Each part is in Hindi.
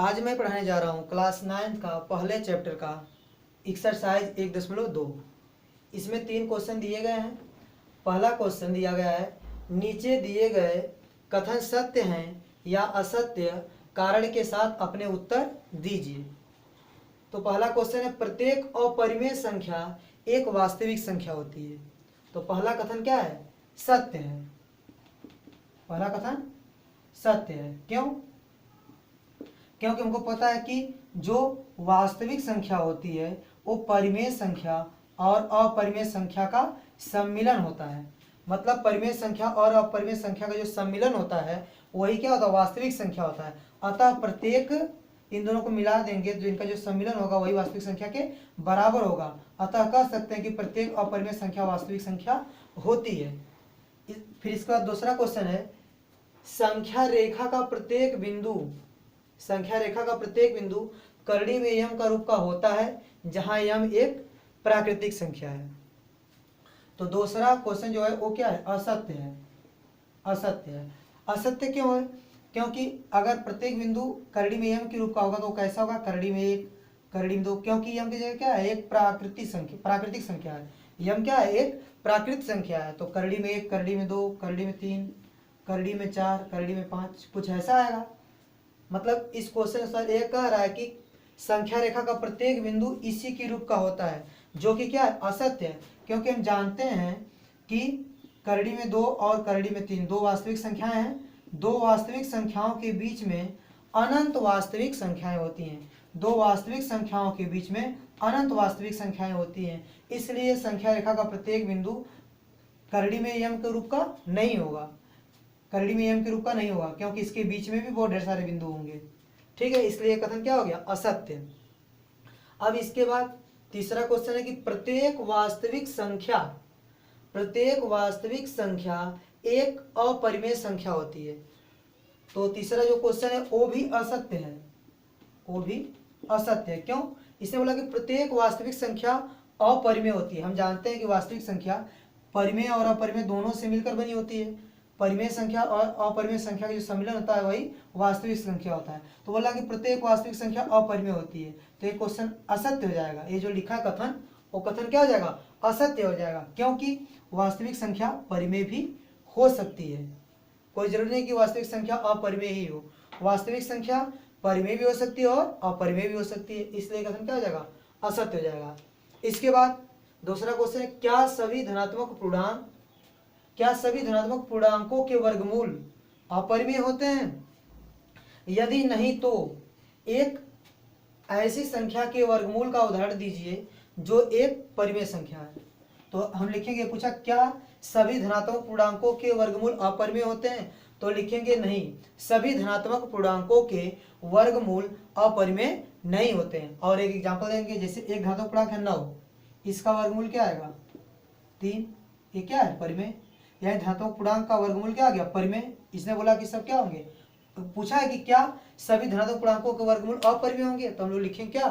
आज मैं पढ़ाने जा रहा हूँ क्लास 9 का पहले चैप्टर का एक्सरसाइज 1.2। इसमें 3 क्वेश्चन दिए गए हैं। पहला क्वेश्चन दिया गया है, नीचे दिए गए कथन सत्य हैं या असत्य, कारण के साथ अपने उत्तर दीजिए। तो पहला क्वेश्चन है, प्रत्येक अपरिमेय संख्या एक वास्तविक संख्या होती है। तो पहला कथन क्या है? सत्य है। पहला कथन सत्य है। क्यों? क्योंकि हमको पता है कि जो वास्तविक संख्या होती है वो परिमेय संख्या और अपरिमेय संख्या का सम्मिलन होता है। मतलब परिमेय संख्या और अपरिमेय संख्या का जो सम्मिलन होता है वही क्या होता है? वास्तविक संख्या होता है। अतः प्रत्येक इन दोनों को मिला देंगे तो इनका जो सम्मिलन होगा वही वास्तविक संख्या के बराबर होगा। अतः कह सकते हैं कि प्रत्येक अपरिमेय संख्या वास्तविक संख्या होती है। फिर इसके बाद दूसरा क्वेश्चन है, संख्या रेखा का प्रत्येक बिंदु करड़ी में यम का रूप का होता है जहां यम एक प्राकृतिक संख्या है। तो दूसरा क्वेश्चन जो है वो क्या है? असत्य है। असत्य है। असत्य क्यों है? क्योंकि अगर प्रत्येक बिंदु करड़ी में यम के रूप का होगा तो कैसा होगा? करड़ी में एक, करड़ी में दो, क्योंकि यम की जगह क्या है? एक प्राकृतिक संख्या है। यम क्या है? एक प्राकृतिक संख्या है। तो करड़ी में एक, करड़ी में दो, करड़ी में तीन, करड़ी में चार, करड़ी में पाँच, कुछ ऐसा आएगा। मतलब इस क्वेश्चन सर ये कह रहा है कि संख्या रेखा का प्रत्येक बिंदु इसी के रूप का होता है, जो कि क्या है? असत्य है। क्योंकि हम जानते हैं कि करड़ी में दो और करड़ी में तीन दो वास्तविक संख्याएं हैं। दो वास्तविक संख्याओं के बीच में अनंत वास्तविक संख्याएं होती हैं। दो वास्तविक संख्याओं के बीच में अनंत वास्तविक संख्याएं होती हैं। इसलिए संख्या रेखा का प्रत्येक बिंदु करड़ी में यम के रूप का नहीं होगा। करड़ी में यम के रूप का नहीं होगा क्योंकि इसके बीच में भी बहुत ढेर सारे बिंदु होंगे। ठीक है, इसलिए कथन क्या हो गया? असत्य। अब इसके बाद तीसरा क्वेश्चन है कि प्रत्येक वास्तविक संख्या एक अपरिमेय संख्या होती है। तो तीसरा जो क्वेश्चन है वो भी असत्य है। वो भी असत्य है। क्यों? इसने बोला कि प्रत्येक वास्तविक संख्या अपरिमेय होती है। हम जानते हैं कि वास्तविक संख्या परिमेय और अपरिमेय दोनों से मिलकर बनी होती है। परिमेय संख्या और अपरिमेय संख्या का जो सम्मिलन होता है वही वास्तविक संख्या होता है। तो बोला कि प्रत्येक वास्तविक संख्या अपरिमेय होती है। तो ये क्वेश्चन असत्य हो जाएगा। ये जो लिखा कथन वो कथन क्या हो जाएगा? असत्य हो जाएगा। क्योंकि वास्तविक संख्या परिमेय भी हो सकती है। कोई जरूरी नहीं कि वास्तविक संख्या अपरिमेय ही हो। वास्तविक संख्या परिमेय भी हो सकती है और अपरिमेय भी हो सकती है। इसलिए कथन क्या हो जाएगा? असत्य हो जाएगा। इसके बाद दूसरा क्वेश्चन है, क्या सभी धनात्मक पूर्णांकों के वर्गमूल अपरिमेय होते हैं? यदि नहीं तो एक ऐसी संख्या के वर्गमूल का उदाहरण दीजिए जो एक परिमेय संख्या है। तो हम लिखेंगे, पूछा क्या सभी धनात्मक पूर्णांकों के वर्गमूल अपरिमेय होते हैं? तो लिखेंगे नहीं, सभी धनात्मक पूर्णांकों के वर्गमूल अपरिमेय नहीं होते हैं। और एक एग्जांपल देंगे, जैसे एक धनात्मक पूर्णांक है 9, इसका वर्गमूल क्या आएगा? 3। ये क्या है? परिमेय। यह धनात्मक पूर्णांक का वर्गमूल क्या आ गया? परिमेय। इसने बोला कि सब क्या होंगे? तो पूछा है कि क्या सभी धनात्मक पूर्णांकों के वर्गमूल अपरिमेय होंगे? तो हम लोग लिखेंगे क्या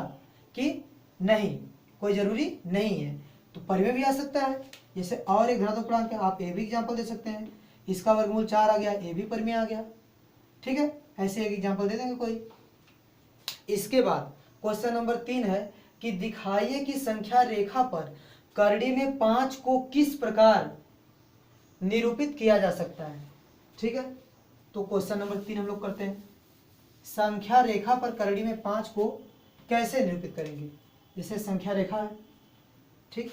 कि नहीं, कोई जरूरी नहीं है। तो परिमेय भी आ सकता है। जैसे और एक धनात्मक पूर्णांक है, आप ये भी एग्जाम्पल दे सकते हैं, इसका वर्गमूल 4 आ गया, ये भी परिमेय आ गया। ठीक है, ऐसे एक एग्जाम्पल दे देंगे कोई। इसके बाद क्वेश्चन नंबर 3 है कि दिखाइए कि संख्या रेखा पर करड़ी में 5 को किस प्रकार निरूपित किया जा सकता है। ठीक है, तो क्वेश्चन नंबर 3 हम लोग करते हैं, संख्या रेखा पर करड़ी में 5 को कैसे निरूपित करेंगे। जैसे संख्या रेखा है, ठीक,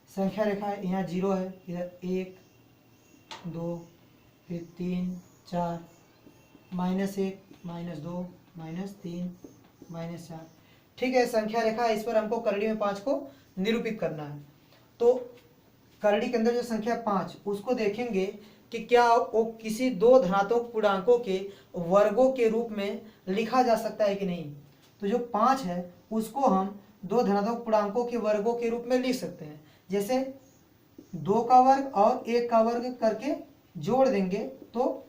संख्या रेखा है, यहाँ 0 है, इधर 1 2 फिर 3 4, -1 -2 -3 -4। ठीक है, संख्या रेखा है, इस पर हमको करड़ी में 5 को निरूपित करना है। तो करड़ी के अंदर जो संख्या 5 उसको देखेंगे कि क्या वो किसी दो धनात्मक पूर्णांकों के वर्गों के रूप में लिखा जा सकता है कि नहीं। तो जो 5 है उसको हम दो धनात्मक पूर्णांकों के वर्गों के रूप में लिख सकते हैं। जैसे 2 का वर्ग और 1 का वर्ग करके जोड़ देंगे तो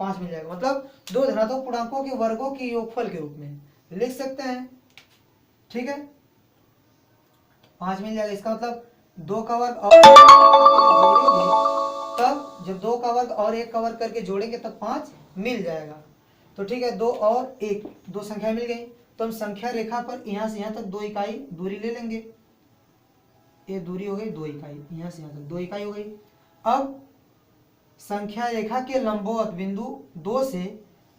5 मिल जाएगा। मतलब दो धनात्मक पूर्णांकों के वर्गों के योगफल के रूप में लिख सकते हैं। ठीक है, 5 मिल जाएगा। इसका मतलब 2 का वर्ग और जोड़ेंगे तब, जब 2 का वर्ग और 1 का वर्ग करके जोड़ेंगे तब 5 मिल जाएगा। तो ठीक है, 2 और 1, 2 संख्या मिल गई। तो हम संख्या रेखा पर यहाँ से यहाँ तक 2 इकाई दूरी ले लेंगे। ये दूरी हो गई 2 इकाई, यहाँ से यहाँ तक 2 इकाई हो गई। अब संख्या रेखा के लंबवत बिंदु 2 से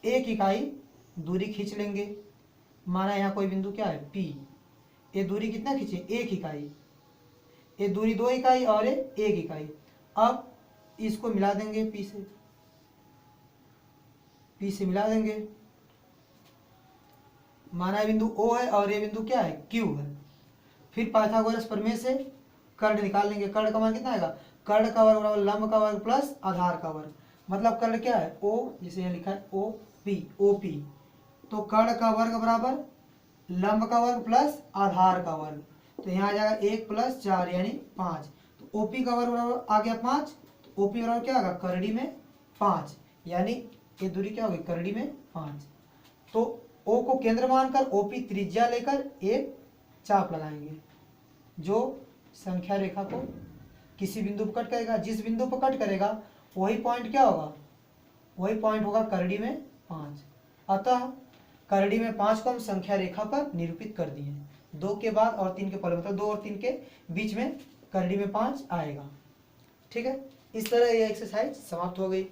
1 इकाई दूरी खींच लेंगे। माना यहाँ कोई बिंदु क्या है P, ये दूरी कितना खींचे 1 इकाई, ये दूरी 2 इकाई और ये 1 इकाई। अब इसको मिला देंगे P से मिला देंगे। माना बिंदु O है और ये बिंदु क्या है Q है। फिर पाइथागोरस प्रमेय से कर्ण निकाल लेंगे। कर्ण का मान कितना आएगा, कर्ण का वर्ग बराबर लंब का वर्ग प्लस आधार का वर्ग। मतलब कर्ण क्या है O, जिसे यहाँ लिखा है OP। तो कर्ण का वर्ग बराबर लंब का वर्ग प्लस आधार का वर्ग। तो यहाँ आ जाएगा 1 + 4 यानी 5। तो OP का वर्ग बराबर आ गया 5। तो OP बराबर क्या होगा, करड़ी में 5, यानी ये दूरी क्या होगी करड़ी में 5। तो O को केंद्र मानकर OP त्रिज्या लेकर एक चाप लगाएंगे जो संख्या रेखा को किसी बिंदु पर कट करेगा। जिस बिंदु पर कट करेगा वही पॉइंट क्या होगा, वही पॉइंट होगा करड़ी में 5। अतः करड़ी में 5 को हम संख्या रेखा पर निरूपित कर दिए। 2 के बाद और 3 के पहले, मतलब 2 और 3 के बीच में करड़ी में 5 आएगा। ठीक है, इस तरह यह एक्सरसाइज समाप्त हो गई।